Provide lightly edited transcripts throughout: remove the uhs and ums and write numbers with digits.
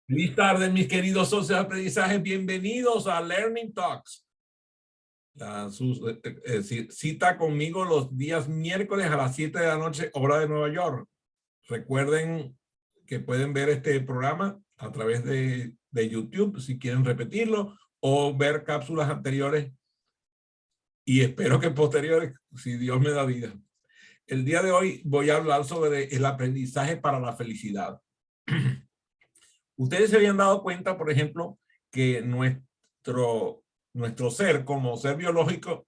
Feliz tarde, mis queridos socios de aprendizaje. Bienvenidos a Learning Talks. Cita conmigo los días miércoles a las 7 de la noche, hora de Nueva York. Recuerden que pueden ver este programa a través de YouTube, si quieren repetirlo, o ver cápsulas anteriores y espero que posteriores, si Dios me da vida. El día de hoy voy a hablar sobre el aprendizaje para la felicidad. Ustedes se habían dado cuenta, por ejemplo, que nuestro ser como ser biológico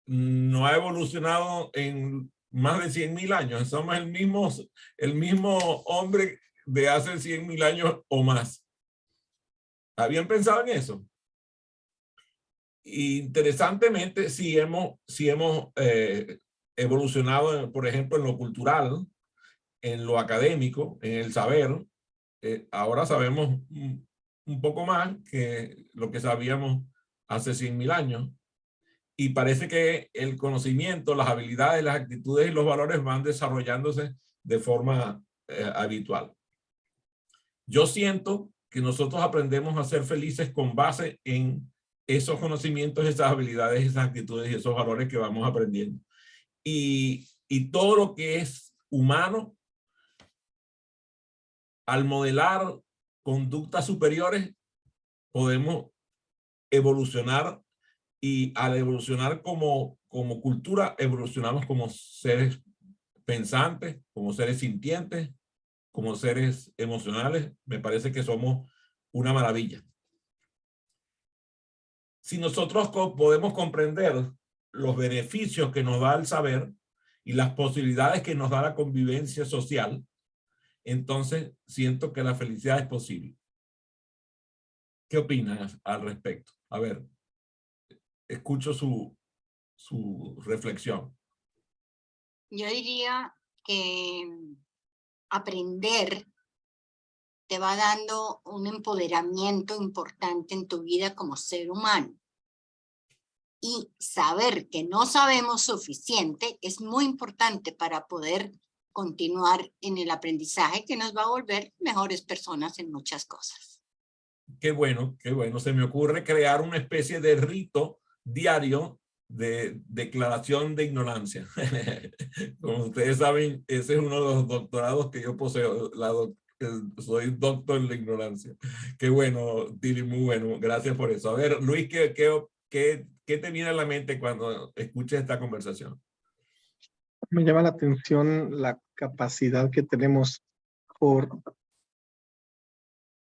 no ha evolucionado en más de 100.000 años. Somos el mismo hombre de hace 100.000 años o más. ¿Habían pensado en eso? Interesantemente, sí hemos evolucionado, por ejemplo, en lo cultural, en lo académico, en el saber. Ahora sabemos un poco más que lo que sabíamos hace 100.000 años. Y parece que el conocimiento, las habilidades, las actitudes y los valores van desarrollándose de forma habitual. Yo siento que nosotros aprendemos a ser felices con base en esos conocimientos, esas habilidades, esas actitudes y esos valores que vamos aprendiendo. Y todo lo que es humano, al modelar conductas superiores, podemos evolucionar, y al evolucionar como cultura, evolucionamos como seres pensantes, como seres sintientes, como seres emocionales. Me parece que somos una maravilla. Si nosotros podemos comprender los beneficios que nos da el saber y las posibilidades que nos da la convivencia social, entonces siento que la felicidad es posible. ¿Qué opinas al respecto? A ver, escucho su reflexión. Yo diría que aprender te va dando un empoderamiento importante en tu vida como ser humano. Y saber que no sabemos suficiente es muy importante para poder continuar en el aprendizaje que nos va a volver mejores personas en muchas cosas. Qué bueno, qué bueno. Se me ocurre crear una especie de rito diario de declaración de ignorancia. Como ustedes saben, ese es uno de los doctorados que yo poseo. Soy doctor en la ignorancia. Qué bueno, Tili, muy bueno. Gracias por eso. A ver, Luis, ¿qué te viene a la mente cuando escuches esta conversación? Me llama la atención la capacidad que tenemos por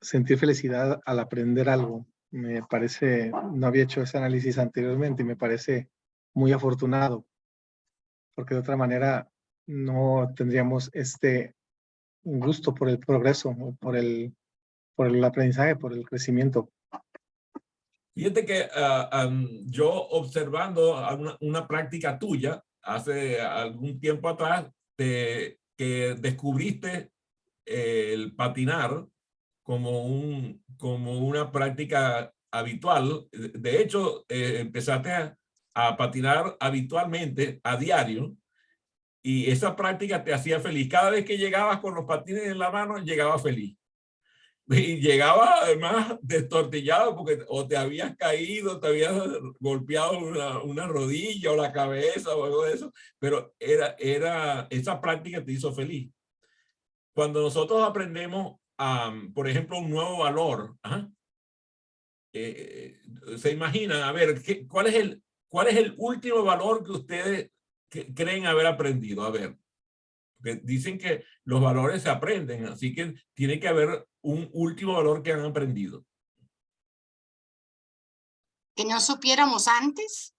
sentir felicidad al aprender algo. Me parece, no había hecho ese análisis anteriormente y me parece muy afortunado, porque de otra manera no tendríamos este gusto por el progreso, por el aprendizaje, por el crecimiento. Fíjate que yo observando una práctica tuya hace algún tiempo atrás, que descubriste el patinar como una práctica habitual. De hecho, empezaste a patinar habitualmente, a diario, y esa práctica te hacía feliz. Cada vez que llegabas con los patines en la mano, llegabas feliz. Y llegaba además destortillado porque o te habías caído, te habías golpeado una rodilla o la cabeza o algo de eso, pero esa práctica te hizo feliz. Cuando nosotros aprendemos, por ejemplo, un nuevo valor, se imaginan, a ver, ¿cuál es el último valor que ustedes creen haber aprendido? A ver. Dicen que los valores se aprenden, así que tiene que haber un último valor que han aprendido. ¿Que no supiéramos antes?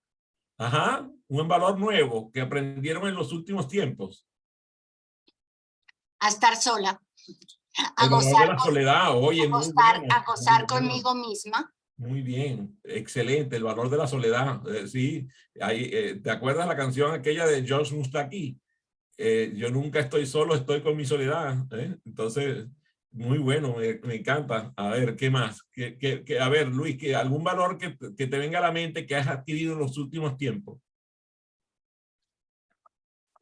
Ajá, un valor nuevo que aprendieron en los últimos tiempos. A estar sola, El valor de la soledad, oye, muy bueno. a gozar conmigo misma. Muy bien, excelente, el valor de la soledad. Sí, ¿te acuerdas la canción aquella de George Mustaki? Yo nunca estoy solo, estoy con mi soledad. Entonces, muy bueno, me encanta. A ver, ¿qué más? A ver, Luis, ¿algún valor que te venga a la mente que has adquirido en los últimos tiempos?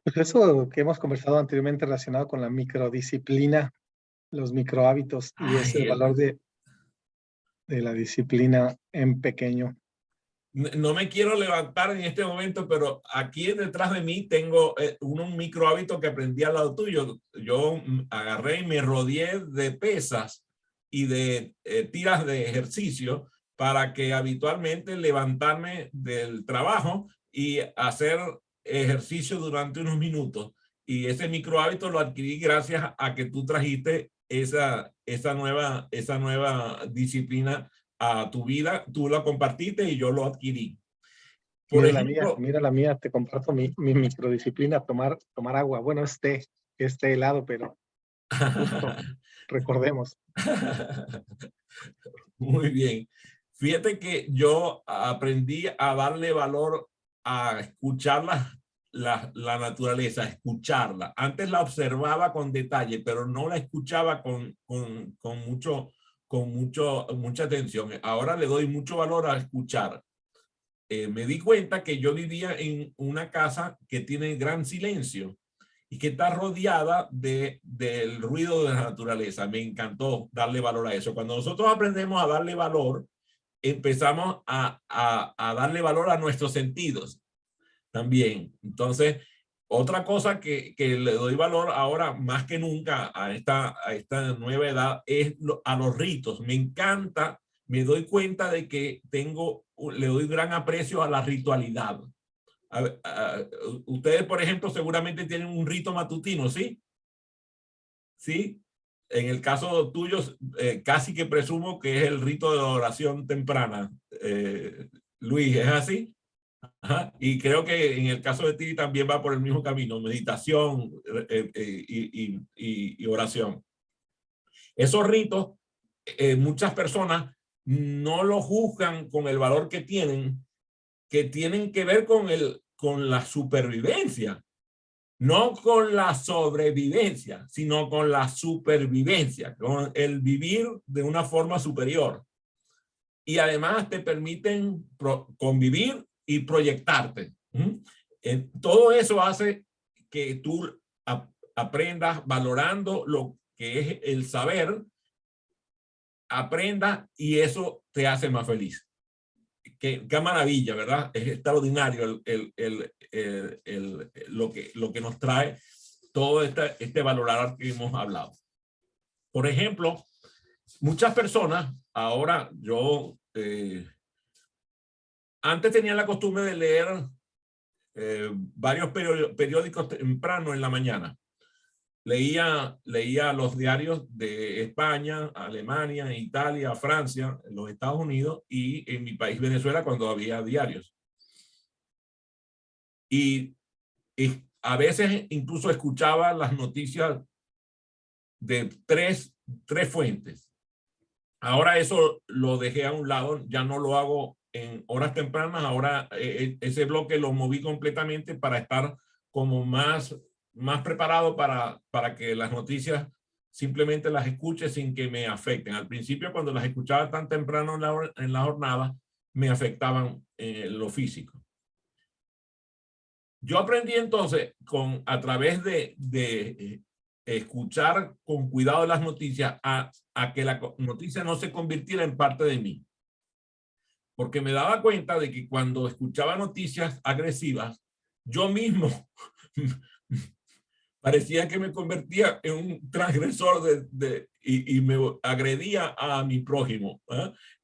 Pues eso que hemos conversado anteriormente relacionado con la microdisciplina los microhábitos y es Ay, el valor de la disciplina en pequeño. no me quiero levantar en este momento, pero aquí detrás de mí tengo un micro hábito que aprendí al lado tuyo. Yo agarré y me rodeé de pesas y de tiras de ejercicio para que habitualmente levantarme del trabajo y hacer ejercicio durante unos minutos. Y ese micro hábito lo adquirí gracias a que tú trajiste esa nueva disciplina a tu vida, tú la compartiste y yo lo adquirí. Por ejemplo, mira la mía, te comparto mi microdisciplina, tomar agua. Bueno, este helado, pero justo recordemos. muy bien. Fíjate que yo aprendí a darle valor a escuchar la naturaleza, a escucharla. Antes la observaba con detalle, pero no la escuchaba mucha atención. Ahora le doy mucho valor a escuchar. Me di cuenta que yo vivía en una casa que tiene gran silencio y que está rodeada del ruido de la naturaleza. Me encantó darle valor a eso. Cuando nosotros aprendemos a darle valor, empezamos a darle valor a nuestros sentidos también. Entonces, otra cosa que le doy valor ahora más que nunca a esta nueva edad es a los ritos. Me encanta, me doy cuenta de que le doy gran aprecio a la ritualidad. Ustedes, por ejemplo, seguramente tienen un rito matutino, ¿sí? ¿Sí? En el caso tuyo, casi que presumo que es el rito de la oración temprana. Luis, ¿es así? Ajá. Y creo que en el caso de ti también va por el mismo camino, meditación y oración. Esos ritos, muchas personas no los juzgan con el valor que tienen que ver con la supervivencia, no con la sobrevivencia, sino con la supervivencia, con el vivir de una forma superior. Y además te permiten convivir y proyectarte. Todo eso hace que tú aprendas valorando lo que es el saber, aprendas y eso te hace más feliz. Qué maravilla, ¿verdad? Es extraordinario lo que nos trae todo este valorar que hemos hablado. Por ejemplo, muchas personas, ahora yo antes tenía la costumbre de leer varios periódicos temprano en la mañana. Leía los diarios de España, Alemania, Italia, Francia, los Estados Unidos y en mi país Venezuela cuando había diarios. Y a veces incluso escuchaba las noticias de tres fuentes. Ahora eso lo dejé a un lado, ya no lo hago en horas tempranas, ahora ese bloque lo moví completamente para estar como más preparado para que las noticias simplemente las escuche sin que me afecten. Al principio, cuando las escuchaba tan temprano en la jornada, me afectaban lo físico. Yo aprendí entonces a través de escuchar con cuidado las noticias a que la noticia no se convirtiera en parte de mí. Porque me daba cuenta de que cuando escuchaba noticias agresivas, yo mismo parecía que me convertía en un transgresor y me agredía a mi prójimo.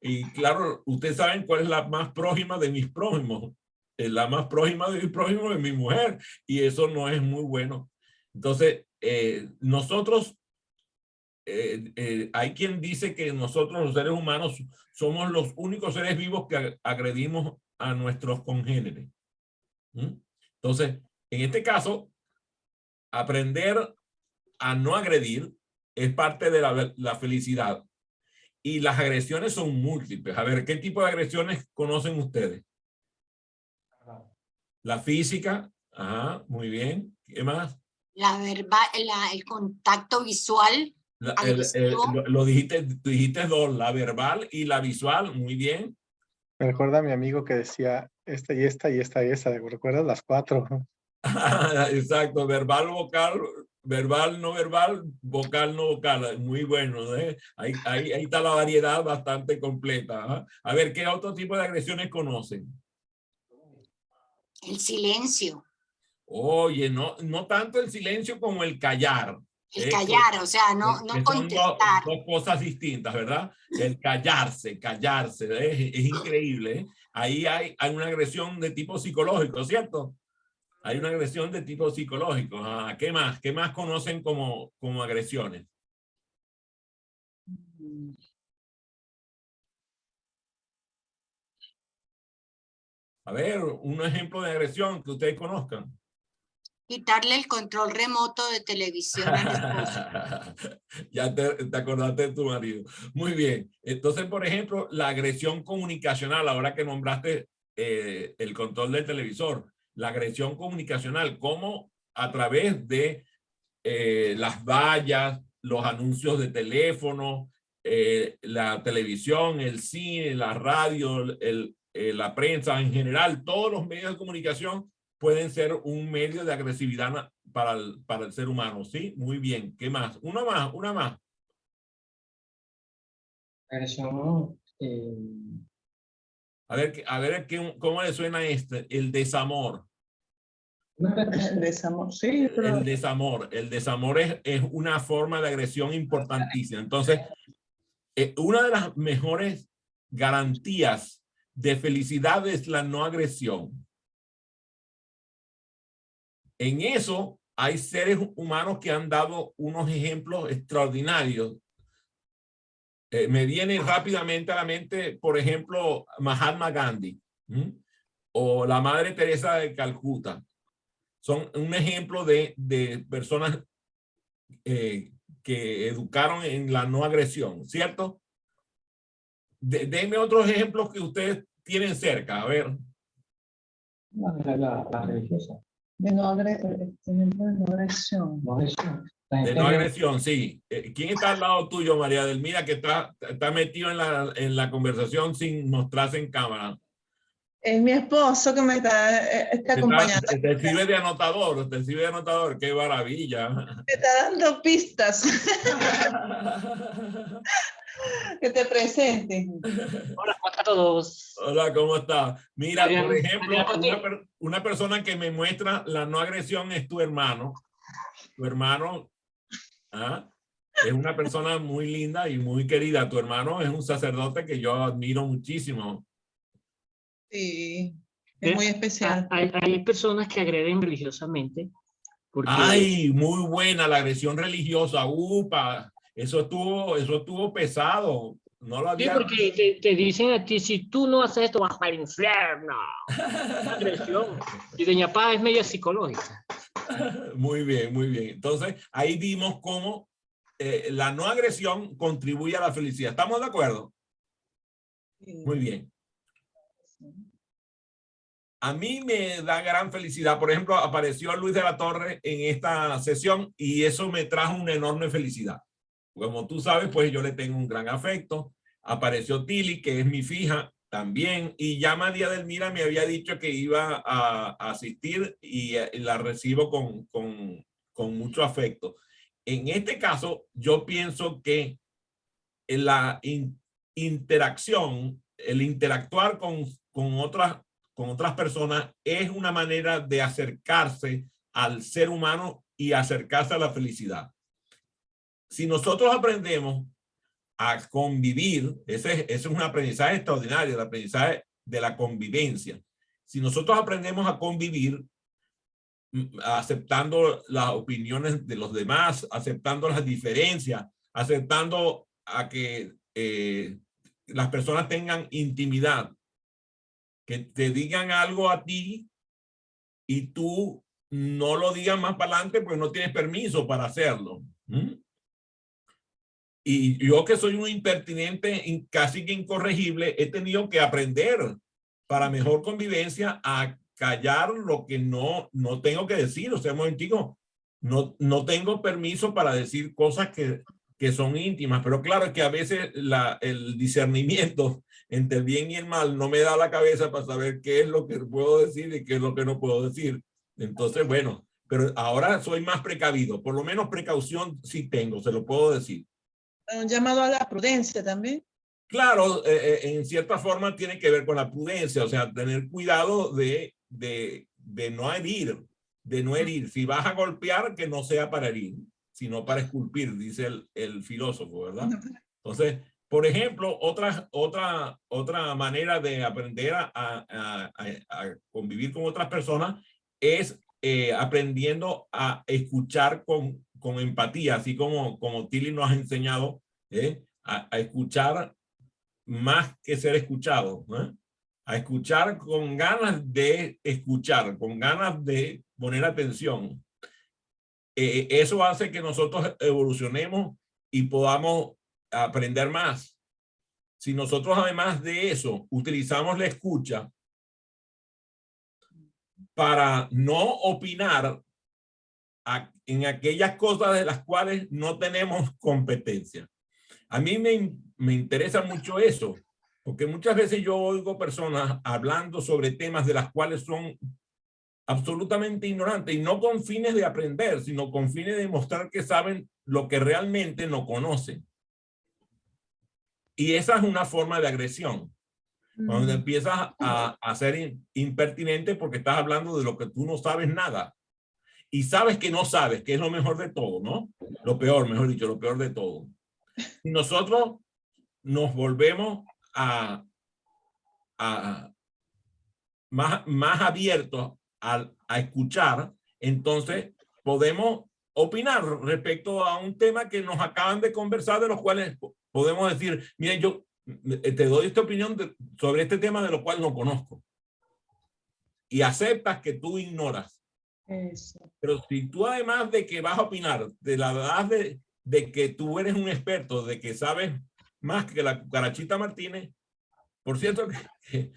Y claro, ustedes saben cuál es la más prójima de mis prójimos. La más prójima de mi prójimo es mi mujer y eso no es muy bueno. Entonces, nosotros, hay quien dice que nosotros los seres humanos somos los únicos seres vivos que agredimos a nuestros congéneres. Entonces, en este caso, aprender a no agredir es parte de la felicidad. Y las agresiones son múltiples. A ver, ¿qué tipo de agresiones conocen ustedes? La física. Ajá, muy bien. ¿Qué más? El contacto visual agresivo. Lo dijiste, tú dijiste dos, la verbal y la visual. Muy bien. Me recuerda a mi amigo que decía esta y esta y esta y esa. ¿Recuerdas las 4? Exacto, verbal, vocal, verbal, no verbal, vocal, no vocal. Muy bueno, ¿eh? Ahí está la variedad bastante completa. ¿Eh? A ver, ¿qué otro tipo de agresiones conocen? El silencio. Oye, no tanto el silencio como el callar. El callar, o sea, no Que son contestar. dos cosas distintas, ¿verdad? El callarse, es increíble. ¿Eh? Ahí hay una agresión de tipo psicológico, ¿cierto? Hay una agresión de tipo psicológico. Ah, ¿qué más? ¿Qué más conocen como agresiones? A ver, un ejemplo de agresión que ustedes conozcan. Quitarle el control remoto de televisión al esposo. Ya te acordaste de tu marido. Muy bien. Entonces, por ejemplo, la agresión comunicacional, ahora que nombraste el control del televisor, la agresión comunicacional, cómo a través de las vallas, los anuncios de teléfono, la televisión, el cine, la radio, la prensa en general, todos los medios de comunicación pueden ser un medio de agresividad para el ser humano. ¿Sí? Muy bien. ¿Qué más? Una más. Agresión, A ver ¿cómo le suena este? El desamor. desamor, sí, pero El desamor. El desamor es una forma de agresión importantísima. Entonces, una de las mejores garantías de felicidad es la no agresión. En eso hay seres humanos que han dado unos ejemplos extraordinarios. Me viene rápidamente a la mente, por ejemplo, Mahatma Gandhi, o la Madre Teresa de Calcuta. Son un ejemplo de personas que educaron en la no agresión, ¿cierto? Denme otros ejemplos que ustedes tienen cerca, a ver. la religiosa. De no agresión. De no agresión, sí. ¿Quién está al lado tuyo, María Delmira, que está metido en la conversación sin mostrarse en cámara? Es mi esposo que me está acompañando. Te sirve de anotador, qué maravilla. Me está dando pistas. Que te presente. Hola, ¿cómo están todos? Hola, ¿cómo estás? Mira, Bien, por ejemplo, bien, una persona que me muestra la no agresión es tu hermano. Tu hermano es una persona muy linda y muy querida. Tu hermano es un sacerdote que yo admiro muchísimo. Sí, es muy especial. Hay personas que agreden religiosamente. Porque... Ay, muy buena la agresión religiosa. Upa, eso estuvo pesado. No lo había... Sí, porque te dicen a ti, si tú no haces esto, vas para el infierno. Agresión. Y Doña Paz es media psicológica. Muy bien, muy bien. Entonces, ahí vimos cómo la no agresión contribuye a la felicidad. ¿Estamos de acuerdo? Sí. Muy bien. A mí me da gran felicidad. Por ejemplo, apareció Luis de la Torre en esta sesión y eso me trajo una enorme felicidad. Como tú sabes, pues yo le tengo un gran afecto. Apareció Tili, que es mi fija también, y ya María Delmira me había dicho que iba a asistir y la recibo con mucho afecto. En este caso, yo pienso que la interacción, el interactuar con otras personas es una manera de acercarse al ser humano y acercarse a la felicidad. Si nosotros aprendemos a convivir, ese es un aprendizaje extraordinario, el aprendizaje de la convivencia. Si nosotros aprendemos a convivir, aceptando las opiniones de los demás, aceptando las diferencias, aceptando a que las personas tengan intimidad, que te digan algo a ti y tú no lo digas más para adelante porque no tienes permiso para hacerlo. Y yo, que soy un impertinente casi que incorregible, he tenido que aprender para mejor convivencia a callar lo que no tengo que decir. O sea, un momentico, no tengo permiso para decir cosas que son íntimas, pero claro, es que a veces el discernimiento entre el bien y el mal no me da la cabeza para saber qué es lo que puedo decir y qué es lo que no puedo decir. Entonces, bueno, pero ahora soy más precavido. Por lo menos precaución sí tengo, se lo puedo decir. Un llamado a la prudencia también. Claro, en cierta forma tiene que ver con la prudencia, o sea, tener cuidado de no herir, de no herir. Si vas a golpear, que no sea para herir, sino para esculpir, dice el filósofo, ¿verdad? Entonces, por ejemplo, otra manera de aprender a convivir con otras personas es aprendiendo a escuchar con empatía, así como Tilly nos ha enseñado, a escuchar más que ser escuchado, ¿no? A escuchar con ganas de escuchar, con ganas de poner atención. Eso hace que nosotros evolucionemos y podamos aprender más. Si nosotros además de eso utilizamos la escucha para no opinar en aquellas cosas de las cuales no tenemos competencia. A mí me interesa mucho eso, porque muchas veces yo oigo personas hablando sobre temas de las cuales son absolutamente ignorantes, y no con fines de aprender, sino con fines de mostrar que saben lo que realmente no conocen. Y esa es una forma de agresión. Cuando empiezas a ser impertinente porque estás hablando de lo que tú no sabes nada. Y sabes que no sabes, que es lo mejor de todo, ¿no? Lo peor, mejor dicho, lo peor de todo. Y nosotros nos volvemos más abiertos a escuchar, entonces podemos opinar respecto a un tema que nos acaban de conversar, de los cuales podemos decir, mira, yo te doy esta opinión sobre este tema de lo cual no conozco. Y aceptas que tú ignoras. Eso. Pero si tú, además de que vas a opinar, de la verdad de que tú eres un experto, de que sabes más que la Cucarachita Martínez. Por cierto, que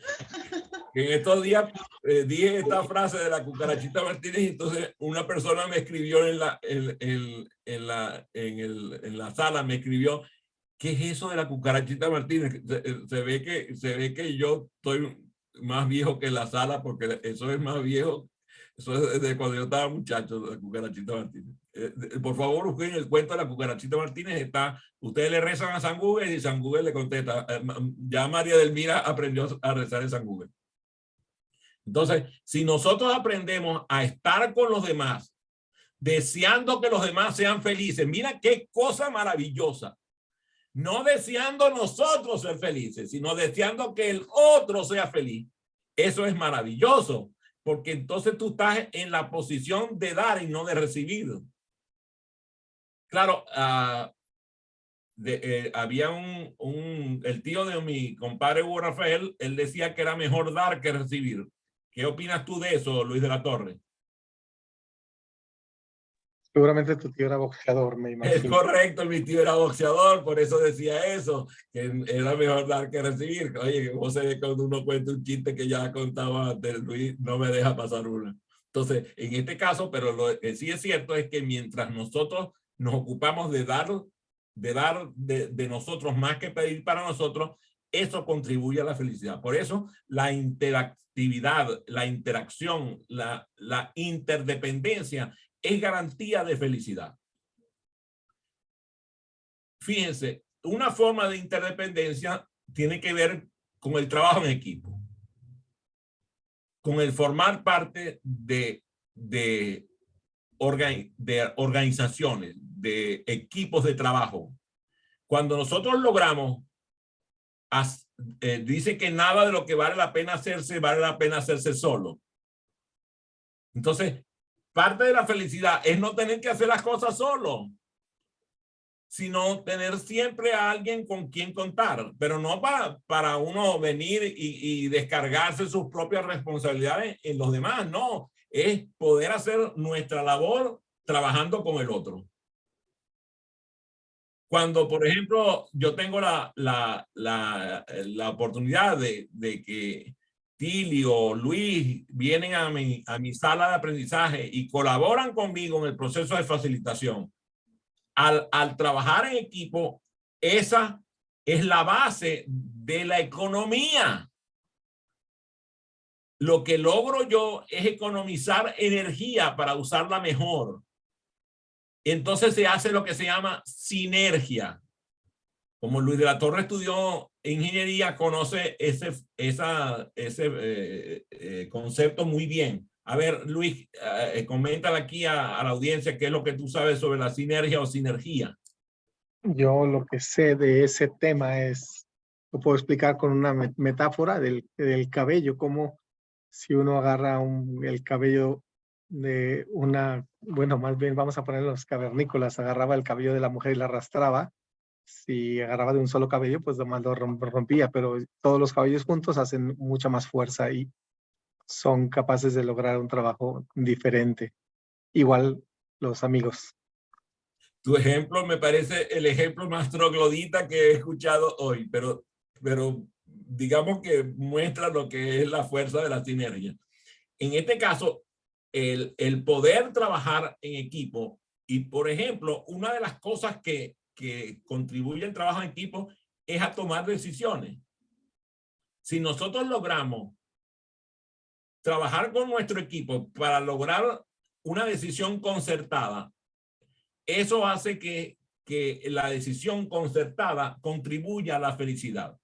en estos días dije esta frase de la Cucarachita Martínez, y entonces una persona me escribió en la sala, me escribió, ¿qué es eso de la Cucarachita Martínez? Se ve que yo estoy más viejo que la sala, porque eso es más viejo. Eso es de cuando yo estaba muchacho, la Cucarachita Martínez. Por favor, busquen el cuento de la Cucarachita Martínez. Ustedes le rezan a San Google y San Google le contesta. Ya María Delmira aprendió a rezar en San Google. Entonces, si nosotros aprendemos a estar con los demás, deseando que los demás sean felices, mira qué cosa maravillosa. No deseando nosotros ser felices, sino deseando que el otro sea feliz. Eso es maravilloso, porque entonces tú estás en la posición de dar y no de recibir. Claro, había el tío de mi compadre Hugo Rafael, él decía que era mejor dar que recibir. ¿Qué opinas tú de eso, Luis de la Torre? Seguramente tu tío era boxeador, me imagino. Es correcto, mi tío era boxeador, por eso decía eso, que era mejor dar que recibir. Oye, ¿cómo se ve cuando uno cuenta un chiste que ya contaba antes? Luis no me deja pasar una. Entonces, en este caso, pero lo que sí es cierto es que mientras nosotros nos ocupamos de dar de nosotros más que pedir para nosotros, eso contribuye a la felicidad. Por eso la interactividad, la interacción, la interdependencia es garantía de felicidad. Fíjense, una forma de interdependencia tiene que ver con el trabajo en equipo, con el formar parte de organizaciones, de equipos de trabajo. Cuando nosotros logramos, dice que nada de lo que vale la pena hacerse solo. Entonces, parte de la felicidad es no tener que hacer las cosas solo, sino tener siempre a alguien con quien contar, pero no para uno venir y descargarse sus propias responsabilidades en los demás, no, es poder hacer nuestra labor trabajando con el otro. Cuando, por ejemplo, yo tengo la oportunidad de que Tilly o Luis vienen a mi sala de aprendizaje y colaboran conmigo en el proceso de facilitación. Al trabajar en equipo, esa es la base de la economía. lo que logro yo es economizar energía para usarla mejor. Entonces se hace lo que se llama sinergia. Como Luis de la Torre estudió ingeniería, conoce ese concepto muy bien. A ver, Luis, coméntale aquí a la audiencia qué es lo que tú sabes sobre la sinergia o sinergia. Yo lo que sé de ese tema es, lo puedo explicar con una metáfora del cabello, como si uno agarra el cabello de una, bueno, más bien vamos a poner los cavernícolas, agarraba el cabello de la mujer y la arrastraba. Si agarraba de un solo cabello, pues nomás lo rompía, pero todos los cabellos juntos hacen mucha más fuerza y son capaces de lograr un trabajo diferente. Igual los amigos. Tu ejemplo me parece el ejemplo más troglodita que he escuchado hoy, pero digamos que muestra lo que es la fuerza de la sinergia. En este caso, el poder trabajar en equipo y, por ejemplo, una de las cosas que contribuye al trabajo en equipo es a tomar decisiones. Si nosotros logramos trabajar con nuestro equipo para lograr una decisión concertada, eso hace que la decisión concertada contribuya a la felicidad.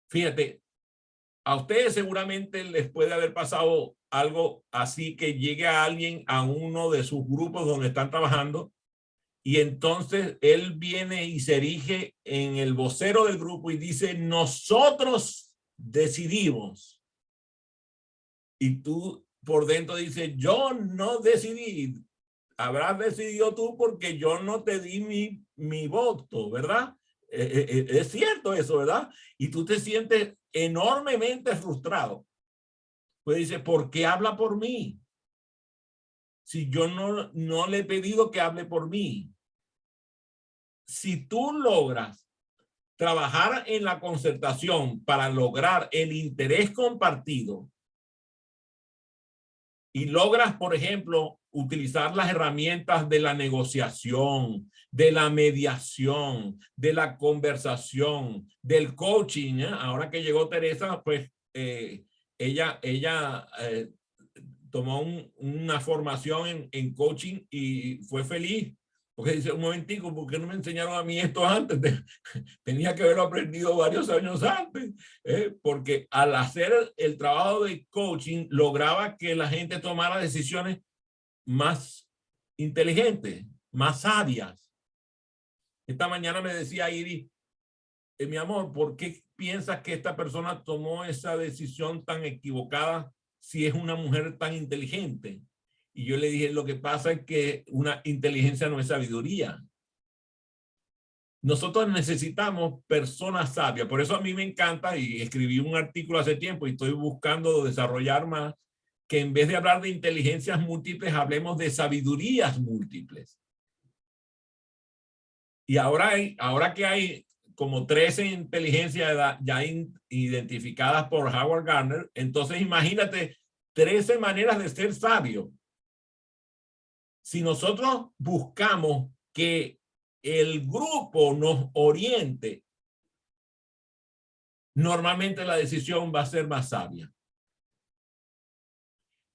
Fíjate, a ustedes seguramente les puede haber pasado algo así, que llegue a alguien a uno de sus grupos donde están trabajando y entonces él viene y se erige en el vocero del grupo y dice: nosotros decidimos. Y tú por dentro dices: yo no decidí. Habrás decidido tú porque yo no te di mi voto, ¿verdad? Es cierto eso, ¿verdad? Y tú te sientes enormemente frustrado. Pues dice: ¿por qué habla por mí? Si yo no le he pedido que hable por mí. Si tú logras trabajar en la concertación para lograr el interés compartido y logras, por ejemplo, utilizar las herramientas de la negociación, de la mediación, de la conversación, del coaching, ¿eh? Ahora que llegó Teresa, pues ella tomó una formación en coaching y fue feliz. Porque dice: un momentico, ¿por qué no me enseñaron a mí esto antes? Tenía que haberlo aprendido varios años antes. Porque al hacer el trabajo de coaching, lograba que la gente tomara decisiones más inteligentes, más sabias. Esta mañana me decía Iris: mi amor, ¿por qué piensas que esta persona tomó esa decisión tan equivocada si es una mujer tan inteligente? Y yo le dije: lo que pasa es que una inteligencia no es sabiduría. Nosotros necesitamos personas sabias. Por eso a mí me encanta, y escribí un artículo hace tiempo y estoy buscando desarrollar más, que en vez de hablar de inteligencias múltiples, hablemos de sabidurías múltiples. Y ahora que hay como 13 inteligencias ya identificadas por Howard Gardner, entonces imagínate 13 maneras de ser sabio. Si nosotros buscamos que el grupo nos oriente, normalmente la decisión va a ser más sabia.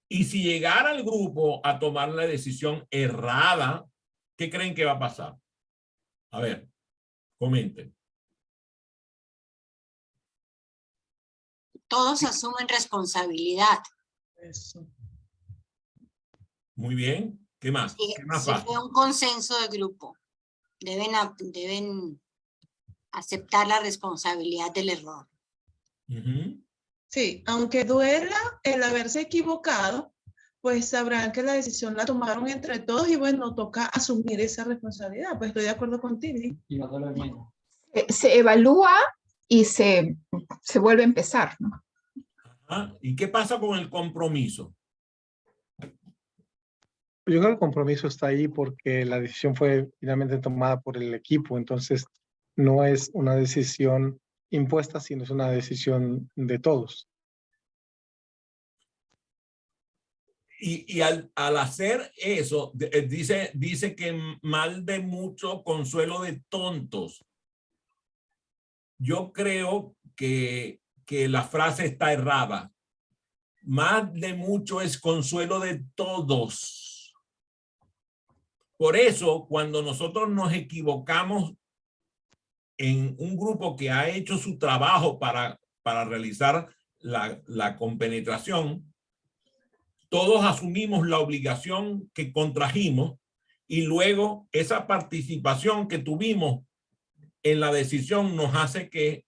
Y si llegara el grupo a tomar la decisión errada, ¿qué creen que va a pasar? A ver, comenten. Todos asumen responsabilidad. Eso. Muy bien. ¿Qué más? Si, ¿Qué más si pasa? fue un consenso de grupo, deben aceptar la responsabilidad del error. Sí, aunque duela el haberse equivocado, pues sabrán que la decisión la tomaron entre todos y bueno, toca asumir esa responsabilidad. Pues estoy de acuerdo contigo. Y no duele menos. Se evalúa y se vuelve a empezar, ¿no? Ajá. ¿Y qué pasa con el compromiso? Yo creo que el compromiso está ahí porque la decisión fue finalmente tomada por el equipo, entonces no es una decisión impuesta, sino es una decisión de todos. Y al hacer eso, dice que mal de mucho, consuelo de tontos. Yo creo que que la frase está errada. Más de mucho es consuelo de todos. Por eso, cuando nosotros nos equivocamos en un grupo que ha hecho su trabajo para realizar la compenetración, todos asumimos la obligación que contrajimos y luego esa participación que tuvimos en la decisión nos hace que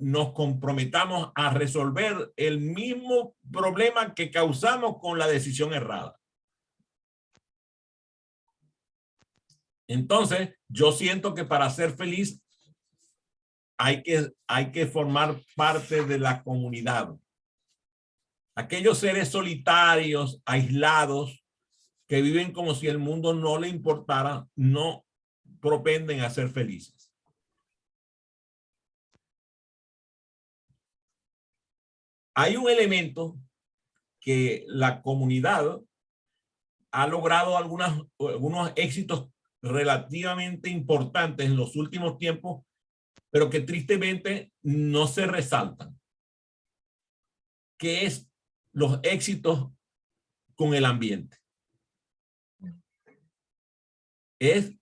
nos comprometamos a resolver el mismo problema que causamos con la decisión errada. Entonces, yo siento que para ser feliz hay que formar parte de la comunidad. Aquellos seres solitarios, aislados, que viven como si el mundo no le importara, no propenden a ser felices. Hay un elemento que la comunidad ha logrado algunos éxitos relativamente importantes en los últimos tiempos, pero que tristemente no se resaltan, que es los éxitos con el ambiente. Es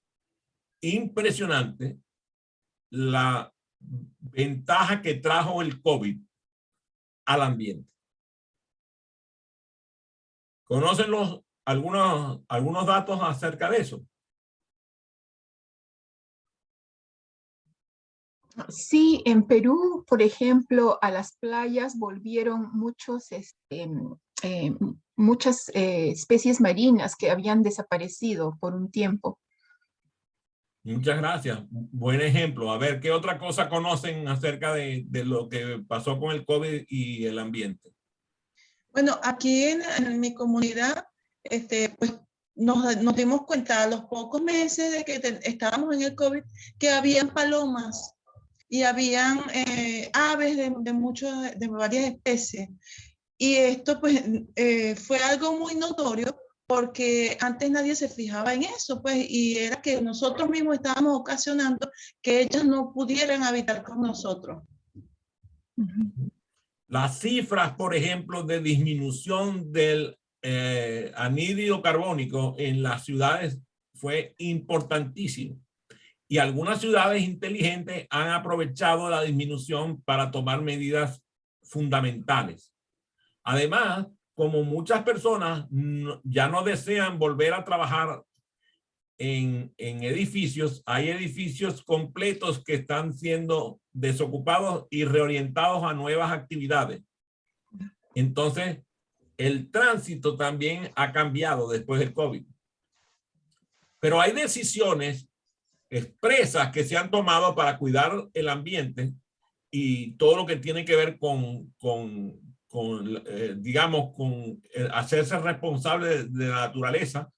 impresionante la ventaja que trajo el COVID al ambiente. ¿Conocen algunos datos acerca de eso? Sí, en Perú, por ejemplo, a las playas volvieron muchas especies marinas que habían desaparecido por un tiempo. Muchas gracias. Buen ejemplo. A ver, ¿qué otra cosa conocen acerca de lo que pasó con el COVID y el ambiente? Bueno, aquí en mi comunidad, pues nos dimos cuenta a los pocos meses de que estábamos en el COVID que habían palomas y habían aves de varias especies. Y esto pues fue algo muy notorio porque antes nadie se fijaba en eso, pues, y era que nosotros mismos estábamos ocasionando que ellas no pudieran habitar con nosotros. Las cifras, por ejemplo, de disminución del anhídrido carbónico en las ciudades fue importantísimo. Y algunas ciudades inteligentes han aprovechado la disminución para tomar medidas fundamentales. Además, como muchas personas ya no desean volver a trabajar en edificios, hay edificios completos que están siendo desocupados y reorientados a nuevas actividades. Entonces, el tránsito también ha cambiado después del COVID. Pero hay decisiones expresas que se han tomado para cuidar el ambiente y todo lo que tiene que ver con hacerse responsable de la naturaleza,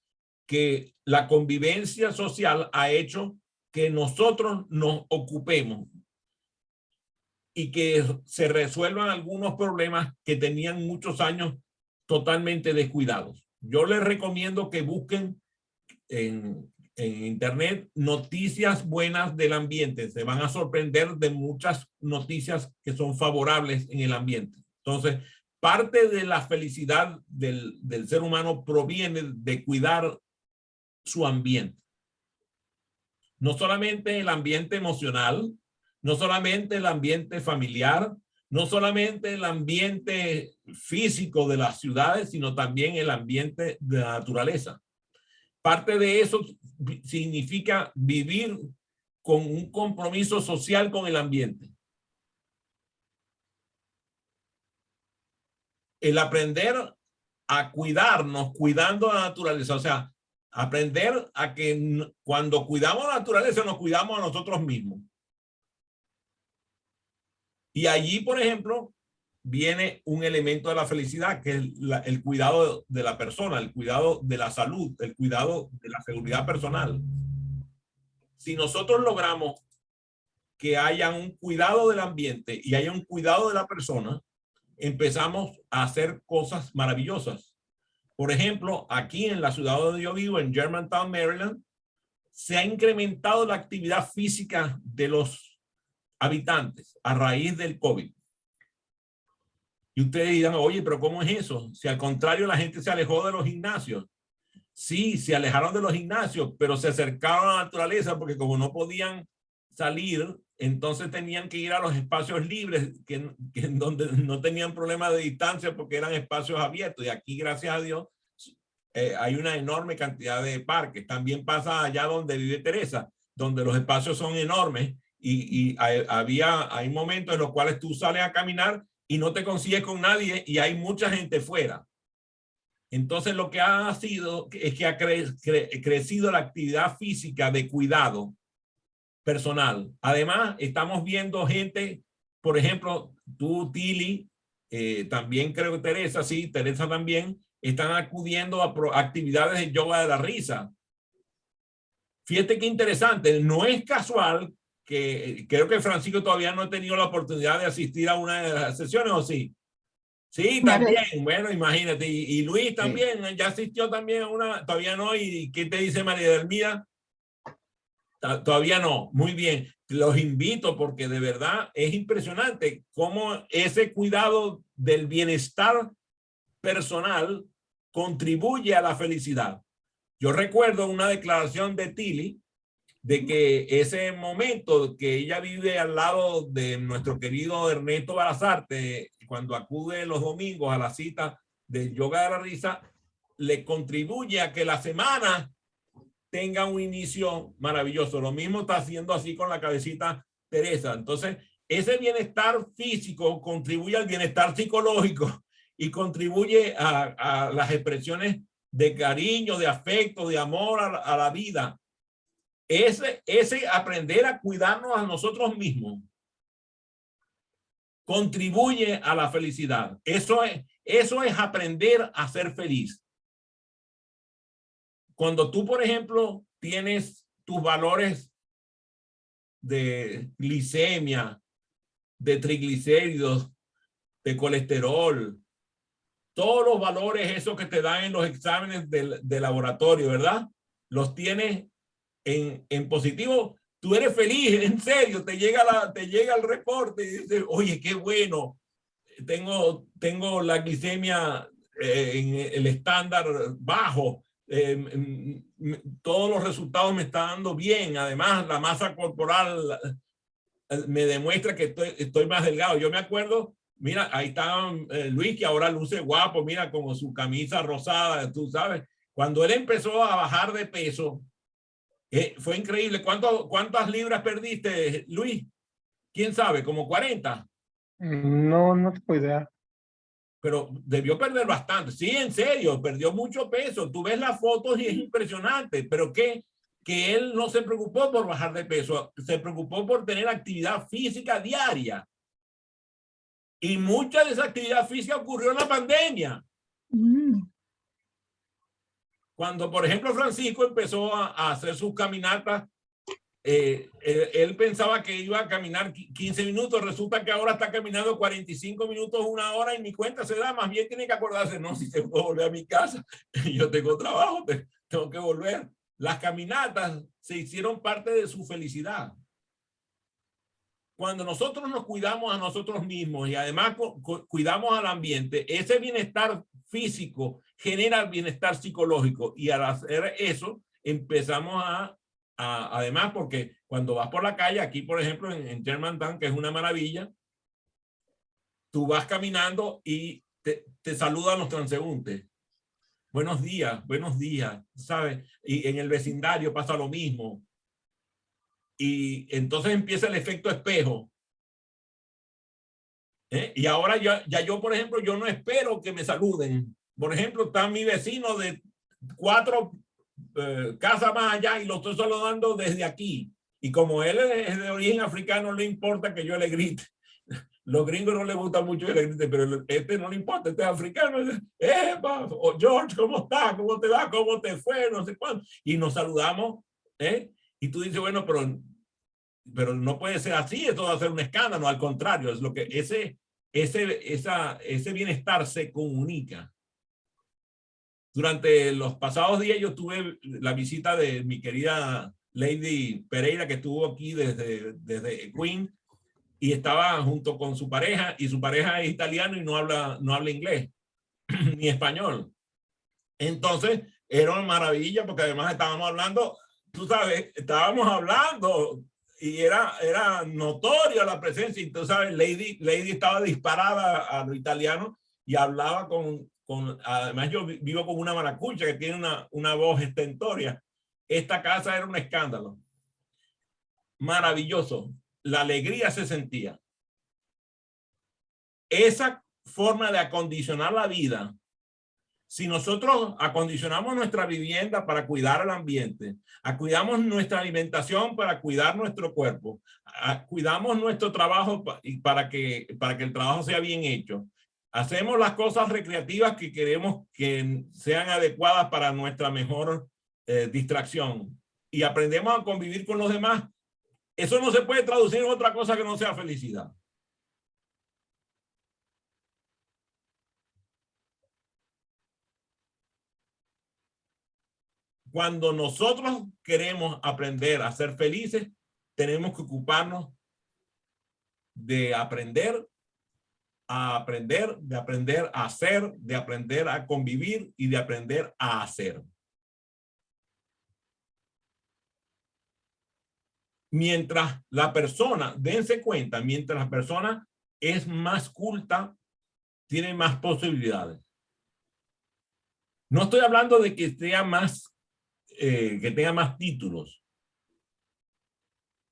que la convivencia social ha hecho que nosotros nos ocupemos y que se resuelvan algunos problemas que tenían muchos años totalmente descuidados. Yo les recomiendo que busquen en internet noticias buenas del ambiente. Se van a sorprender de muchas noticias que son favorables en el ambiente. Entonces, parte de la felicidad del ser humano proviene de cuidar su ambiente. No solamente el ambiente emocional, no solamente el ambiente familiar, no solamente el ambiente físico de las ciudades, sino también el ambiente de la naturaleza. Parte de eso significa vivir con un compromiso social con el ambiente. El aprender a cuidarnos, cuidando la naturaleza, o sea, aprender a que cuando cuidamos la naturaleza nos cuidamos a nosotros mismos. Y allí, por ejemplo, viene un elemento de la felicidad, que es el cuidado de la persona, el cuidado de la salud, el cuidado de la seguridad personal. Si nosotros logramos que haya un cuidado del ambiente y haya un cuidado de la persona, empezamos a hacer cosas maravillosas. Por ejemplo, aquí en la ciudad donde yo vivo, en Germantown, Maryland, se ha incrementado la actividad física de los habitantes a raíz del COVID. Y ustedes dirán, oye, pero ¿cómo es eso? Si al contrario la gente se alejó de los gimnasios. Sí, se alejaron de los gimnasios, pero se acercaron a la naturaleza porque como no podían salir, entonces tenían que ir a los espacios libres, que donde no tenían problema de distancia porque eran espacios abiertos. Y aquí, gracias a Dios, hay una enorme cantidad de parques. También pasa allá donde vive Teresa, donde los espacios son enormes y hay momentos en los cuales tú sales a caminar y no te consigues con nadie y hay mucha gente fuera. Entonces lo que ha sido es que ha crecido la actividad física de cuidado personal. Además, estamos viendo gente, por ejemplo, tú, Tili, también creo que Teresa, sí, Teresa también, están acudiendo a actividades de yoga de la risa. Fíjate qué interesante, no es casual que creo que Francisco todavía no ha tenido la oportunidad de asistir a una de las sesiones, ¿o sí? Sí, también, bueno, imagínate, y Luis también, sí. Ya asistió también a una, todavía no, ¿y qué te dice María Delmira? Todavía no, muy bien, los invito porque de verdad es impresionante cómo ese cuidado del bienestar personal contribuye a la felicidad. Yo recuerdo una declaración de Tili de que ese momento que ella vive al lado de nuestro querido Ernesto Barazarte, cuando acude los domingos a la cita del yoga de la risa, le contribuye a que la semana tenga un inicio maravilloso. Lo mismo está haciendo así con la cabecita Teresa. Entonces, ese bienestar físico contribuye al bienestar psicológico y contribuye a las expresiones de cariño, de afecto, de amor a la vida. Ese aprender a cuidarnos a nosotros mismos contribuye a la felicidad. Eso es aprender a ser feliz. Cuando tú, por ejemplo, tienes tus valores de glicemia, de triglicéridos, de colesterol, todos los valores esos que te dan en los exámenes de laboratorio, ¿verdad? Los tienes en positivo. Tú eres feliz, en serio, te llega el reporte y dices, oye, qué bueno, tengo la glicemia en el estándar bajo, todos los resultados me están dando bien, además la masa corporal me demuestra que estoy más delgado. Yo me acuerdo, mira, ahí está Luis, que ahora luce guapo, mira, como su camisa rosada, tú sabes, cuando él empezó a bajar de peso, fue increíble. ¿Cuántas libras perdiste, Luis? ¿Quién sabe? ¿Como 40? No tengo idea. Pero debió perder bastante. Sí, en serio, perdió mucho peso. Tú ves las fotos y es impresionante. Pero que él no se preocupó por bajar de peso, se preocupó por tener actividad física diaria. Y mucha de esa actividad física ocurrió en la pandemia. Cuando, por ejemplo, Francisco empezó a hacer sus caminatas, él pensaba que iba a caminar 15 minutos, resulta que ahora está caminando 45 minutos, una hora, y ni cuenta se da. Más bien tiene que acordarse, no, si tengo que volver a mi casa, yo tengo trabajo, tengo que volver. Las caminatas se hicieron parte de su felicidad. Cuando nosotros nos cuidamos a nosotros mismos y además cuidamos al ambiente, ese bienestar físico genera bienestar psicológico, y al hacer eso empezamos además, porque cuando vas por la calle, aquí por ejemplo en Germantown, que es una maravilla, tú vas caminando y te saludan los transeúntes. Buenos días, ¿sabes? Y en el vecindario pasa lo mismo. Y entonces empieza el efecto espejo. Y ahora yo, por ejemplo, yo no espero que me saluden. Por ejemplo, está mi vecino de 4 casas más allá y lo estoy saludando desde aquí. Y como él es de origen africano, no le importa que yo le grite. Los gringos no les gusta mucho que le grite, pero este no le importa, este es africano. George, ¿cómo estás? ¿Cómo te va? ¿Cómo te fue? No sé cuándo. Y nos saludamos, y tú dices, bueno, pero no puede ser así, esto va a ser un escándalo. Al contrario, es lo que ese bienestar se comunica. Durante los pasados días yo tuve la visita de mi querida Lady Pereira, que estuvo aquí desde Queen, y estaba junto con su pareja, y su pareja es italiano y no habla inglés ni español. Entonces era una maravilla porque además estábamos hablando, tú sabes, estábamos hablando y era notoria la presencia. Y tú sabes, Lady estaba disparada a lo italiano y hablaba además yo vivo con una maracucha que tiene una voz estentoria. Esta casa era un escándalo. Maravilloso. La alegría se sentía. Esa forma de acondicionar la vida, si nosotros acondicionamos nuestra vivienda para cuidar el ambiente, cuidamos nuestra alimentación para cuidar nuestro cuerpo, cuidamos nuestro trabajo para que el trabajo sea bien hecho, hacemos las cosas recreativas que queremos que sean adecuadas para nuestra mejor distracción y aprendemos a convivir con los demás, eso no se puede traducir en otra cosa que no sea felicidad. Cuando nosotros queremos aprender a ser felices, tenemos que ocuparnos de aprender a aprender, de aprender a hacer, de aprender a convivir y de aprender a hacer. Mientras la persona, dense cuenta, mientras la persona es más culta, tiene más posibilidades. No estoy hablando de que sea más que tenga más títulos.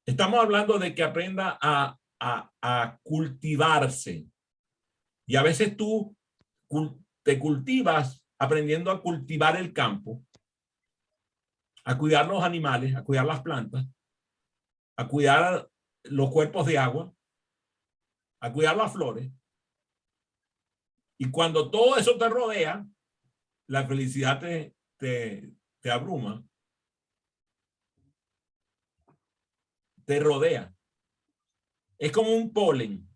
Estamos hablando de que aprenda a cultivarse. Y a veces tú te cultivas aprendiendo a cultivar el campo, a cuidar los animales, a cuidar las plantas, a cuidar los cuerpos de agua, a cuidar las flores. Y cuando todo eso te rodea, la felicidad te abruma, te rodea. Es como un polen.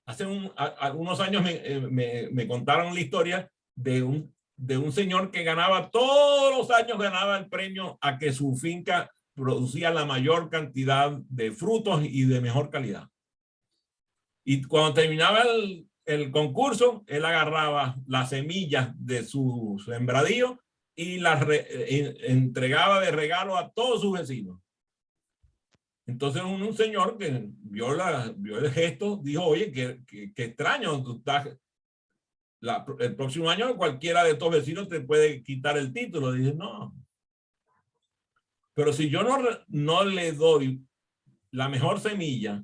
Hace algunos años me contaron la historia de un señor que ganaba, todos los años ganaba el premio a que su finca producía la mayor cantidad de frutos y de mejor calidad. Y cuando terminaba el concurso, él agarraba las semillas de su sembradío y las entregaba de regalo a todos sus vecinos. Entonces un señor que vio el gesto dijo, oye, qué extraño, tú estás, el próximo año cualquiera de estos vecinos te puede quitar el título. Dice, no. Pero si yo no le doy la mejor semilla,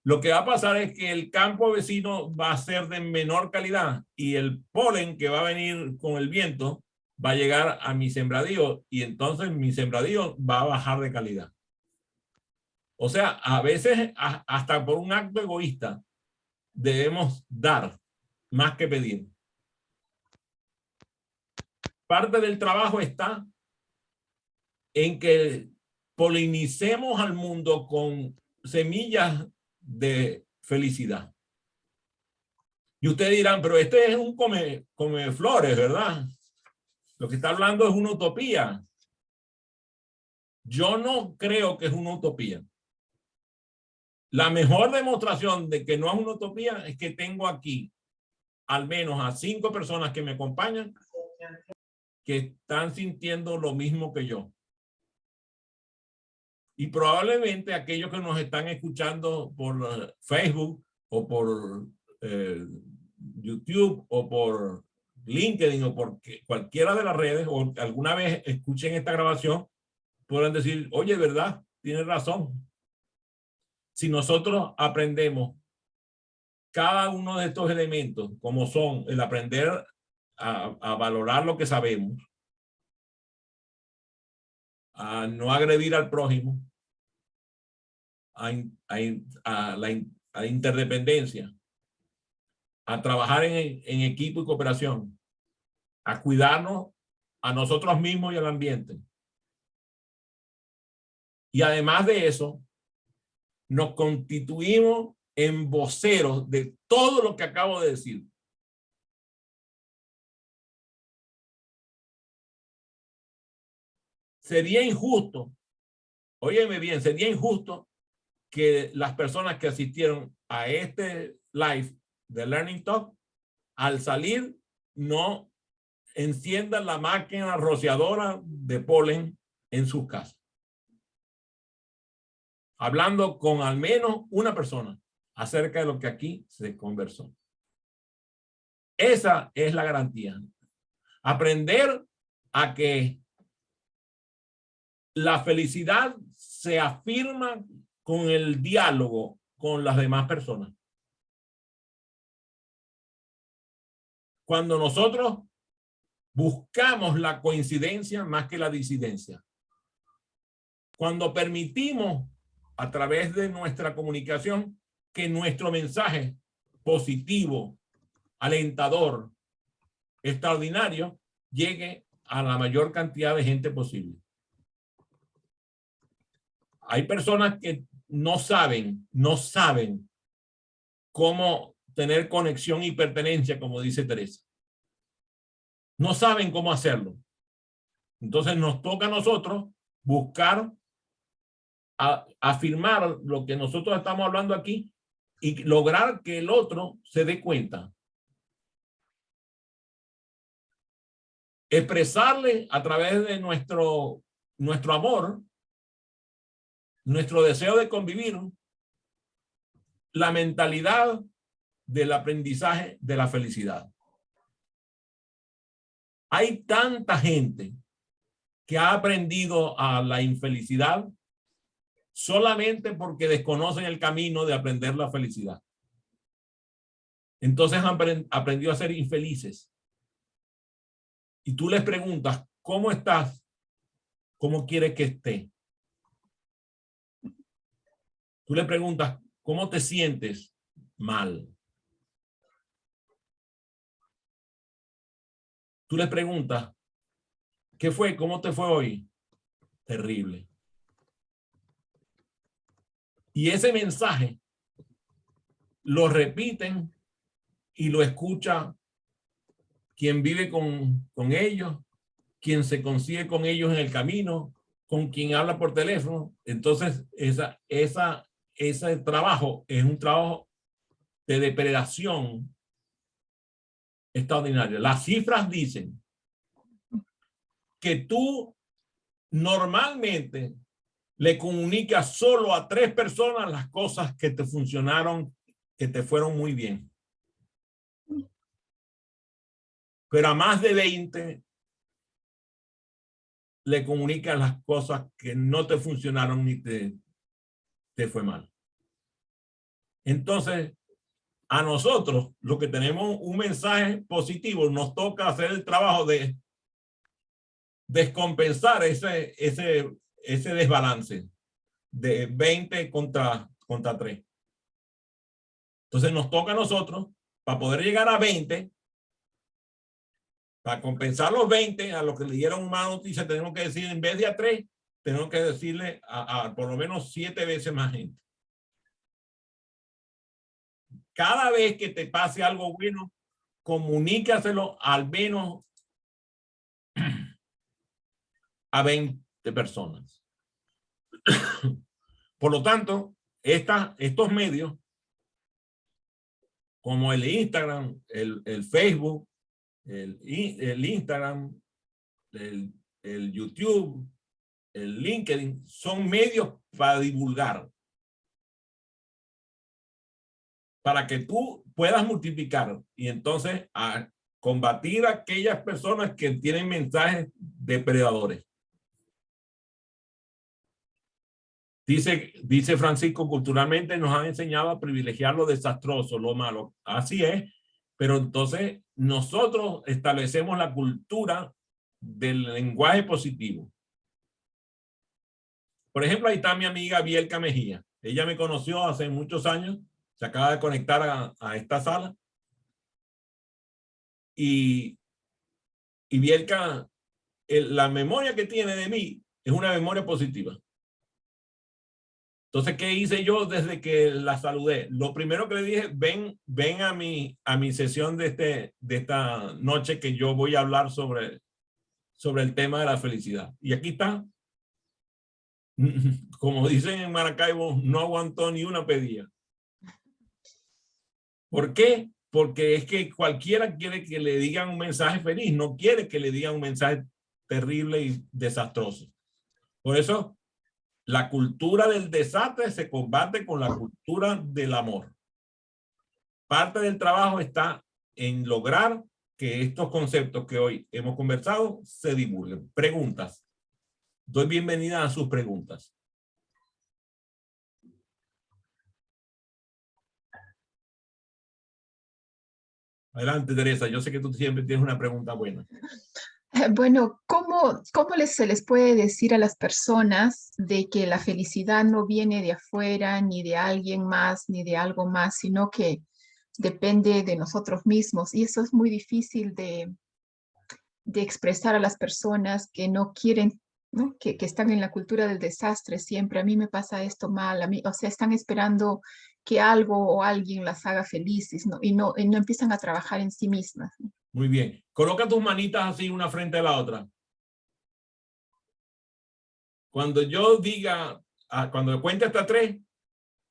lo que va a pasar es que el campo vecino va a ser de menor calidad y el polen que va a venir con el viento va a llegar a mi sembradío y entonces mi sembradío va a bajar de calidad. O sea, a veces hasta por un acto egoísta debemos dar más que pedir. Parte del trabajo está en que polinicemos al mundo con semillas de felicidad. Y ustedes dirán, pero este es un come flores, ¿verdad? Lo que está hablando es una utopía. Yo no creo que es una utopía. La mejor demostración de que no es una utopía es que tengo aquí al menos a 5 personas que me acompañan que están sintiendo lo mismo que yo. Y probablemente aquellos que nos están escuchando por Facebook o por YouTube o por LinkedIn o por cualquiera de las redes o alguna vez escuchen esta grabación podrán decir, oye, ¿verdad? Tienes razón. Si nosotros aprendemos cada uno de estos elementos, como son el aprender a valorar lo que sabemos, a no agredir al prójimo, a la interdependencia, a trabajar en equipo y cooperación, a cuidarnos a nosotros mismos y al ambiente. Y además de eso, nos constituimos en voceros de todo lo que acabo de decir. Sería injusto, óyeme bien, sería injusto que las personas que asistieron a este live de Learning Talk, al salir, no enciendan la máquina rociadora de polen en sus casas. Hablando con al menos una persona acerca de lo que aquí se conversó. Esa es la garantía. Aprender a que la felicidad se afirma con el diálogo con las demás personas. Cuando nosotros buscamos la coincidencia más que la disidencia. Cuando permitimos a través de nuestra comunicación que nuestro mensaje positivo, alentador, extraordinario, llegue a la mayor cantidad de gente posible. Hay personas que no saben cómo tener conexión y pertenencia, como dice Teresa. No saben cómo hacerlo. Entonces nos toca a nosotros buscar afirmar lo que nosotros estamos hablando aquí y lograr que el otro se dé cuenta. Expresarle a través de nuestro amor, nuestro deseo de convivir, la mentalidad del aprendizaje de la felicidad. Hay tanta gente que ha aprendido a la infelicidad solamente porque desconocen el camino de aprender la felicidad. Entonces han aprendido a ser infelices. Y tú les preguntas, ¿cómo estás? ¿Cómo quieres que esté? Tú le preguntas, ¿cómo te sientes? Mal. Tú le preguntas, ¿qué fue? ¿Cómo te fue hoy? Terrible. Y ese mensaje lo repiten y lo escucha quien vive con ellos, quien se consigue con ellos en el camino, con quien habla por teléfono. Entonces, ese trabajo es un trabajo de depredación extraordinario. Las cifras dicen que tú normalmente le comunicas solo a 3 personas las cosas que te funcionaron, que te fueron muy bien. Pero a más de 20 le comunicas las cosas que no te funcionaron ni te fue mal. Entonces, a nosotros, los que tenemos un mensaje positivo, nos toca hacer el trabajo de descompensar ese desbalance de 20 contra 3. Entonces nos toca a nosotros, para poder llegar a 20, para compensar los 20, a los que le dieron una noticia, tenemos que decir, en vez de a 3, tenemos que decirle a por lo menos 7 veces más gente. Cada vez que te pase algo bueno, comunícaselo al menos a 20 personas. Por lo tanto, estos medios, como el Instagram, el Facebook, el Instagram, el YouTube, el LinkedIn, son medios para divulgar. Para que tú puedas multiplicar y entonces a combatir a aquellas personas que tienen mensajes depredadores. Dice Francisco, culturalmente nos han enseñado a privilegiar lo desastroso, lo malo. Así es, pero entonces nosotros establecemos la cultura del lenguaje positivo. Por ejemplo, ahí está mi amiga Bielka Mejía. Ella me conoció hace muchos años, se acaba de conectar a esta sala. Y Bielka, la memoria que tiene de mí es una memoria positiva. Entonces, ¿qué hice yo desde que la saludé? Lo primero que le dije, ven a mi sesión de esta noche que yo voy a hablar sobre el tema de la felicidad. Y aquí está. como dicen en Maracaibo, no aguantó ni una pedía. ¿Por qué? Porque es que cualquiera quiere que le digan un mensaje feliz, no quiere que le digan un mensaje terrible y desastroso. Por eso, la cultura del desastre se combate con la cultura del amor. Parte del trabajo está en lograr que estos conceptos que hoy hemos conversado se divulguen. Preguntas. Doy bienvenida a sus preguntas. Adelante, Teresa. Yo sé que tú siempre tienes una pregunta buena. Bueno, ¿cómo se les puede decir a las personas de que la felicidad no viene de afuera, ni de alguien más, ni de algo más, sino que depende de nosotros mismos? Y eso es muy difícil de expresar a las personas que no quieren, ¿no? Que están en la cultura del desastre siempre. A mí me pasa esto mal, a mí, o sea, están esperando que algo o alguien las haga felices, ¿no? Y no empiezan a trabajar en sí mismas, ¿no? Muy bien. Coloca tus manitas así una frente a la otra. Cuando yo diga, cuando cuente hasta 3,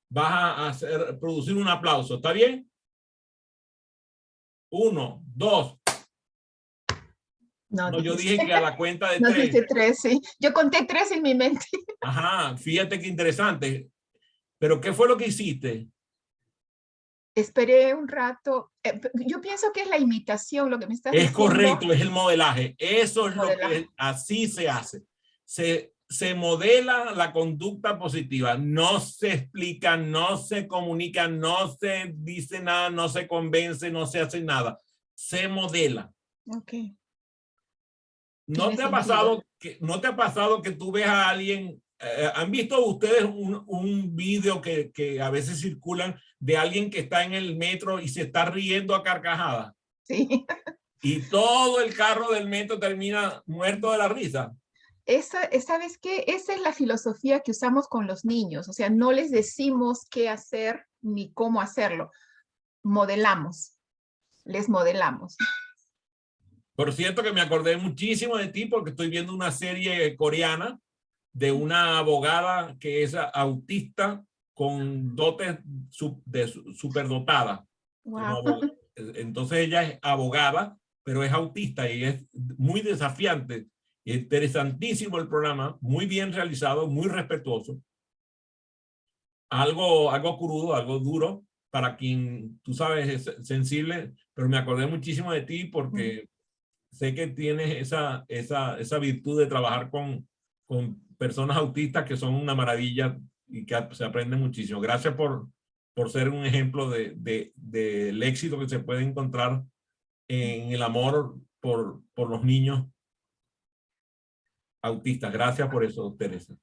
vas a producir un aplauso. ¿Está bien? 1, 2. No, yo dije que a la cuenta de 3. No, dice 3, sí. Yo conté 3 en mi mente. Ajá, fíjate qué interesante. ¿Pero qué fue lo que hiciste? Esperé un rato. Yo pienso que es la imitación, lo que me estás Es diciendo. correcto, es el modelaje. Eso es lo que así se hace. Se modela la conducta positiva. No se explica, no se comunica, no se dice nada, no se convence, no se hace nada. Se modela. Ok. ¿No te ha pasado que tú ves a alguien? ¿Han visto ustedes un video que a veces circulan de alguien que está en el metro y se está riendo a carcajadas? Sí. Y todo el carro del metro termina muerto de la risa. ¿Sabes qué? Esa es la filosofía que usamos con los niños. O sea, no les decimos qué hacer ni cómo hacerlo. Modelamos. Les modelamos. Por cierto que me acordé muchísimo de ti porque estoy viendo una serie coreana de una abogada que es autista con dotes superdotada. Wow. Entonces ella es abogada, pero es autista y es muy desafiante. Interesantísimo el programa, muy bien realizado, muy respetuoso. Algo crudo, algo duro para quien, tú sabes, es sensible, pero me acordé muchísimo de ti porque sé que tienes esa virtud de trabajar con personas autistas que son una maravilla y que se aprende muchísimo. Gracias por ser un ejemplo del éxito que se puede encontrar en el amor por los niños autistas. Gracias por eso, Teresa.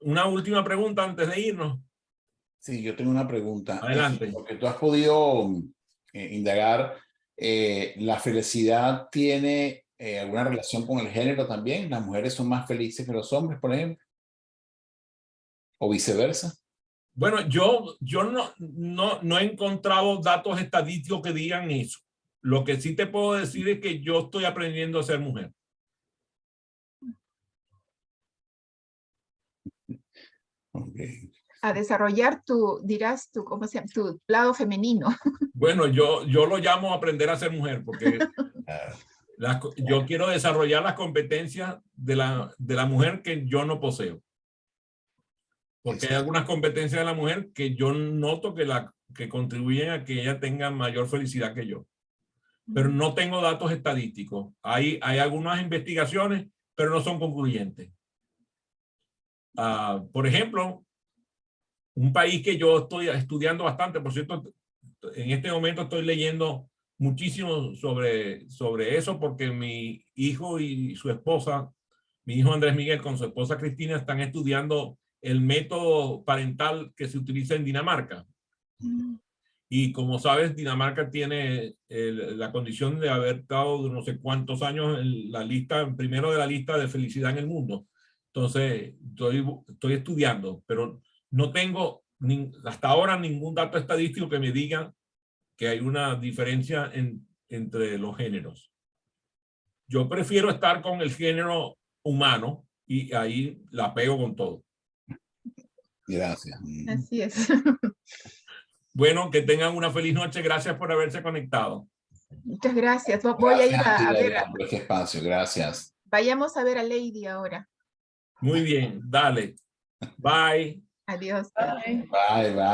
Una última pregunta antes de irnos. Sí, yo tengo una pregunta. Adelante. Porque tú has podido indagar, ¿la felicidad tiene alguna relación con el género también? ¿Las mujeres son más felices que los hombres, por ejemplo? ¿O viceversa? Bueno, yo no he encontrado datos estadísticos que digan eso. Lo que sí te puedo decir es que yo estoy aprendiendo a ser mujer. Okay. A desarrollar ¿cómo se llama? Tu lado femenino. Bueno, yo lo llamo aprender a ser mujer porque yo quiero desarrollar las competencias de la mujer que yo no poseo. Porque hay algunas competencias de la mujer que yo noto que contribuyen a que ella tenga mayor felicidad que yo. Pero no tengo datos estadísticos. Hay algunas investigaciones, pero no son concluyentes. Por ejemplo, un país que yo estoy estudiando bastante, por cierto, en este momento estoy leyendo muchísimo sobre eso porque mi hijo y su esposa, mi hijo Andrés Miguel con su esposa Cristina están estudiando el método parental que se utiliza en Dinamarca. Y como sabes, Dinamarca tiene la condición de haber estado no sé cuántos años en la lista, primero de la lista de felicidad en el mundo. Entonces, estoy estudiando, pero no tengo hasta ahora ningún dato estadístico que me diga que hay una diferencia entre los géneros. Yo prefiero estar con el género humano y ahí la pego con todo. Gracias. Así es. Bueno, que tengan una feliz noche. Gracias por haberse conectado. Muchas gracias. Voy a ir Gracias ti, a ver, Lilian, por este espacio. Gracias. vayamos a ver a Lady ahora. Muy bien, dale. Bye. Adiós. Bye. Bye, bye.